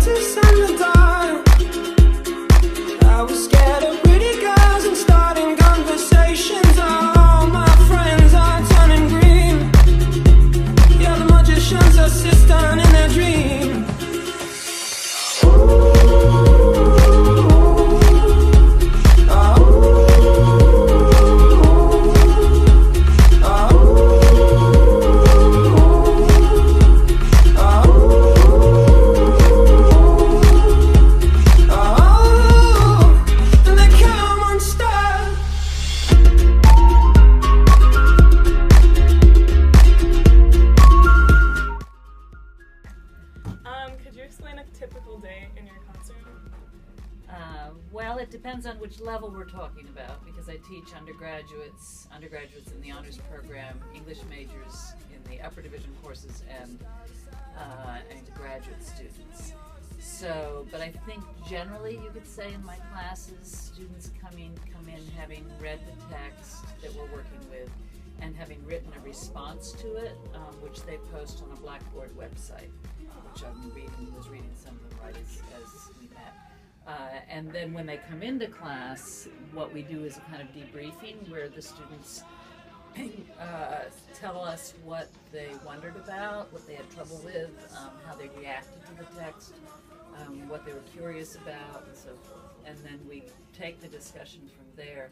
oasis in the dark. I was scared of pretty girls and starting conversations. All my friends are turning green. Yeah, the magician's assistant in their dream. Could you explain a typical day in your classroom? Well, it depends on which level we're talking about, because I teach undergraduates in the honors program, English majors in the upper division courses, and graduate students. So, but I think generally you could say in my classes, students come in having read the text that we're working with and having written a response to it, which they post on a Blackboard website, which was reading some of them right as we met. And then when they come into class, what we do is a kind of debriefing where the students tell us what they wondered about, what they had trouble with, how they reacted to the text, what they were curious about, and so forth. And then we take the discussion from there.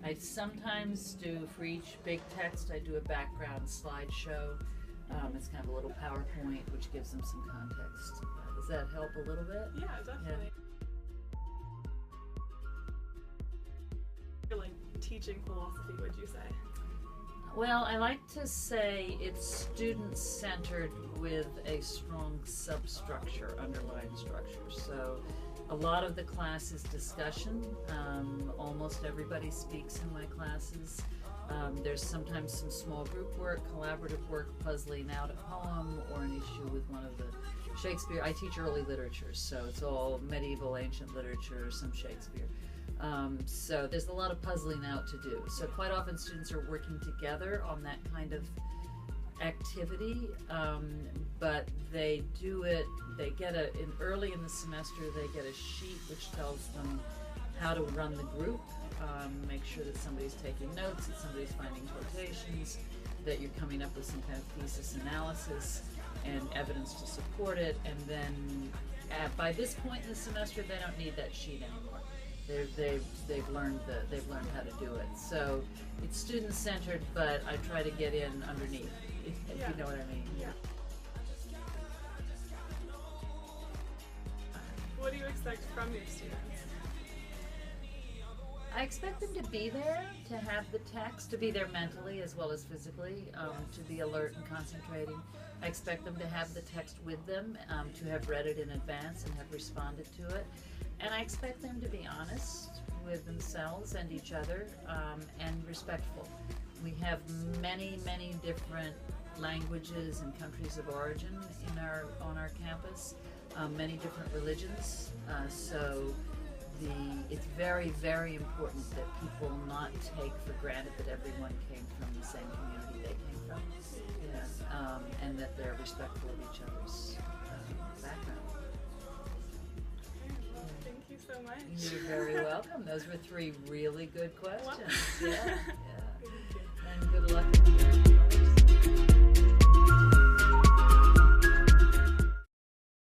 I sometimes do, for each big text, I do a background slideshow. It's kind of a little PowerPoint, which gives them some context. Does that help a little bit? Yeah, definitely. You're like teaching philosophy, would you say? Well, I like to say it's student-centered with a strong substructure, underlying structure. So a lot of the class is discussion. Almost everybody speaks in my classes. There's sometimes some small group work, collaborative work, puzzling out a poem or an issue with one of the Shakespeare. I teach early literature, so it's all medieval, ancient literature, some Shakespeare. So there's a lot of puzzling out to do. So quite often students are working together on that kind of activity, but they do it, they get early in the semester they get a sheet which tells them how to run the group, make sure that somebody's taking notes, that somebody's finding quotations, that you're coming up with some kind of thesis analysis and evidence to support it, and then by this point in the semester they don't need that sheet anymore. They've learned how to do it. So it's student centered, but I try to get in underneath, if you know what I mean. Yeah. What do you expect from your students? I expect them to be there, to have the text, to be there mentally as well as physically, to be alert and concentrating. I expect them to have the text with them, to have read it in advance and have responded to it. And I expect them to be honest with themselves and each other, and respectful. We have many, many different languages and countries of origin on our campus, many different religions. So it's very, very important that people not take for granted that everyone came from the same community they came from, and that they're respectful of each other's background. Thank you so much. You're very welcome. Those were 3 really good questions. Yeah. And good luck.